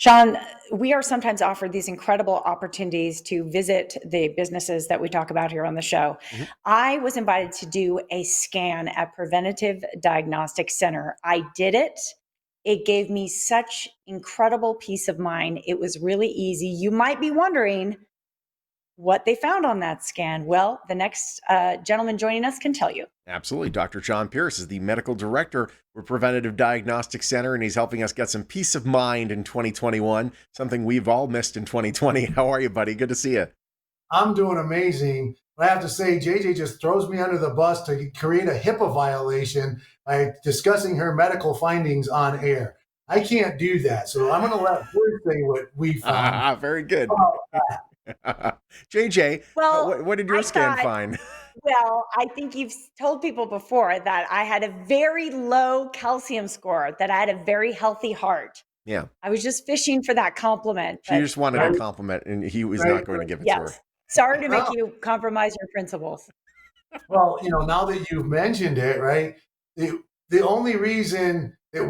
Sean, we are sometimes offered these incredible opportunities to visit the businesses that we talk about here on the show. Mhm. I was invited to do a scan at Preventative Diagnostic Center. I did it. It gave me such incredible peace of mind. It was really easy. You might be wondering what they found on that scan. Well, the next gentleman joining us can tell you. Absolutely. Dr. John Pierce is the medical director for Preventative Diagnostic Center, and he's helping us get some peace of mind in 2021, something we've all missed in 2020. How are you, buddy? Good to see you. I'm doing amazing. But I have to say, JJ just throws me under the bus to create a HIPAA violation by discussing her medical findings on air. I can't do that. So I'm going to let her say what we found. Very good. Oh, JJ, Well, what did your I scan thought, find? well, I think you've told people before that I had a very low calcium score, that I had a very healthy heart. Yeah. I was just fishing for that compliment, She but just wanted a right, compliment, and he was right, not going to give it to her. yes. Sorry to make right. you compromise your principles. Well, now that you've mentioned it, right? The only reason that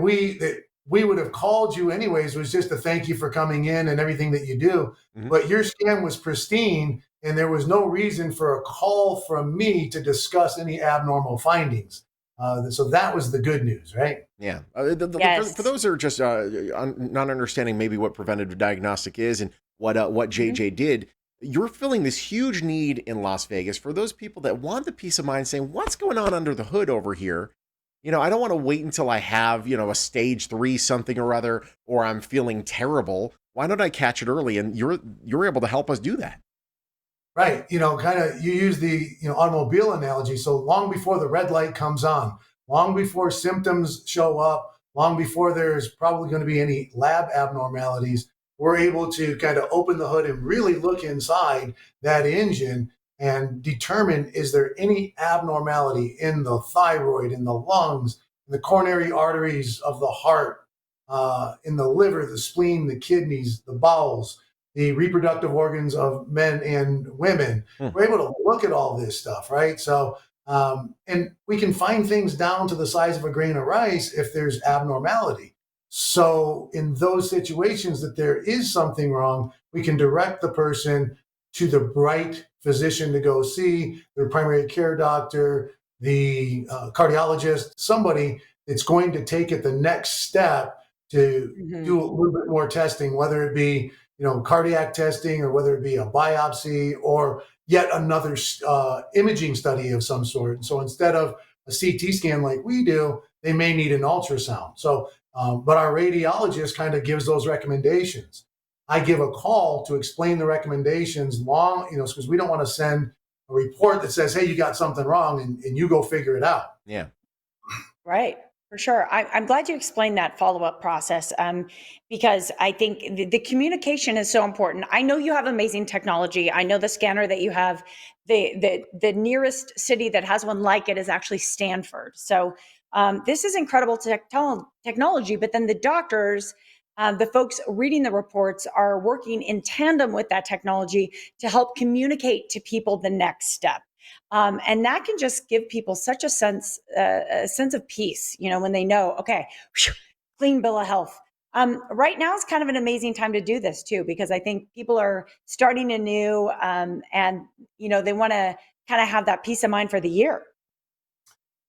we would have called you anyways was just to thank you for coming in and everything that you do. Mhm. But your scan was pristine, and there was no reason for a call from me to discuss any abnormal findings. So that was the good news, right? Yeah. For Yes. those who are just not understanding maybe what preventative diagnostic is and what Mhm. JJ did, you're filling this huge need in Las Vegas for those people that want the peace of mind saying, what's going on under the hood over here? I don't want to wait until I have, a stage 3 something or other, or I'm feeling terrible. Why don't I catch it early? And you're able to help us do that. Right. Kind of you use the automobile analogy. So long before the red light comes on, long before symptoms show up, long before there's probably going to be any lab abnormalities, we're able to kind of open the hood and really look inside that engine and determine, is there any abnormality in the thyroid, in the lungs, in the coronary arteries of the heart, in the liver, the spleen, the kidneys, the bowels, the reproductive organs of men and women. Hmm. We're able to look at all this stuff, right? So, and we can find things down to the size of a grain of rice if there's abnormality. So, in those situations that there is something wrong, we can direct the person to the right physician to go see, their primary care doctor, the cardiologist, somebody that's going to take it the next step to Mhm. do a little bit more testing, whether it be cardiac testing or whether it be a biopsy or yet another imaging study of some sort. And so instead of a CT scan like we do, they may need an ultrasound. So, but our radiologist kind of gives those recommendations. I give a call to explain the recommendations long, because we don't want to send a report that says, hey, you got something wrong and you go figure it out. Yeah. Right, for sure. I'm glad you explained that follow-up process, because I think the communication is so important. I know you have amazing technology. I know the scanner that you have, the nearest city that has one like it is actually Stanford. So this is incredible technology. But then the doctors, the folks reading the reports, are working in tandem with that technology to help communicate to people the next step. And that can just give people such a sense of peace, when they know, okay, whew, clean bill of health. Right now is kind of an amazing time to do this too, because I think people are starting anew, and they want to kind of have that peace of mind for the year.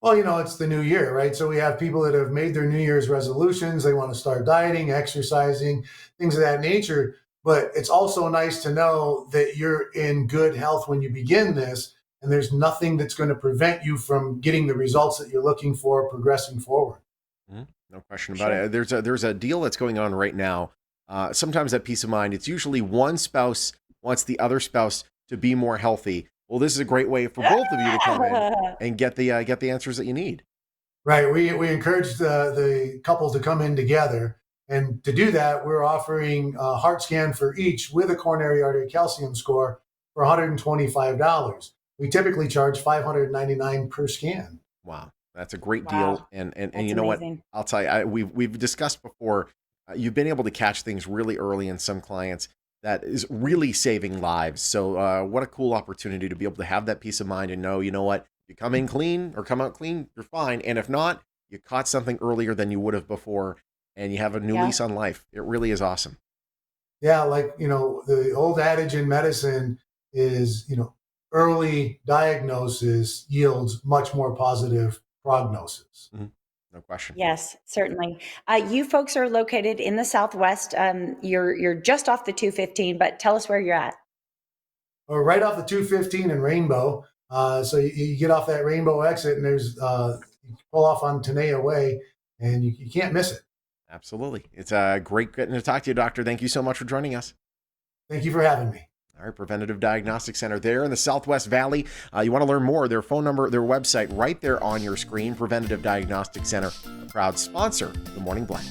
Well, it's the new year, right? So we have people that have made their New Year's resolutions. They want to start dieting, exercising, things of that nature. But it's also nice to know that you're in good health when you begin this, and there's nothing that's going to prevent you from getting the results that you're looking for, progressing forward. Mhm. No question For about sure. it. There's a deal that's going on right now. Sometimes that peace of mind, it's usually one spouse wants the other spouse to be more healthy. Well, this is a great way for both of you to come in and get the answers that you need. Right. We encourage the couples to come in together. And to do that, we're offering a heart scan for each with a coronary artery calcium score for $125. We typically charge $599 per scan. Wow, that's a great deal. Wow, And that's you know what? amazing. I'll tell you, we've discussed before. You've been able to catch things really early in some clients that is really saving lives. So what a cool opportunity to be able to have that peace of mind and know, you know what, you come in clean or come out clean, you're fine. And if not, you caught something earlier than you would have before, and you have a new Yeah. lease on life. It really is awesome. Yeah, like, the old adage in medicine is, early diagnosis yields much more positive prognosis. Mhm. No question. Yes, certainly. You folks are located in the Southwest. You're just off the 215, but tell us where you're at. Or right off the 215 in Rainbow. So you get off that Rainbow exit, and there's you pull off on Tenaya Way, and you can't miss it. Absolutely. It's great getting to talk to you, Doctor. Thank you so much for joining us. Thank you for having me. All right, Preventative Diagnostic Center there in the Southwest Valley. You want to learn more, their phone number, their website right there on your screen. Preventative Diagnostic Center, a proud sponsor of the Morning Blend.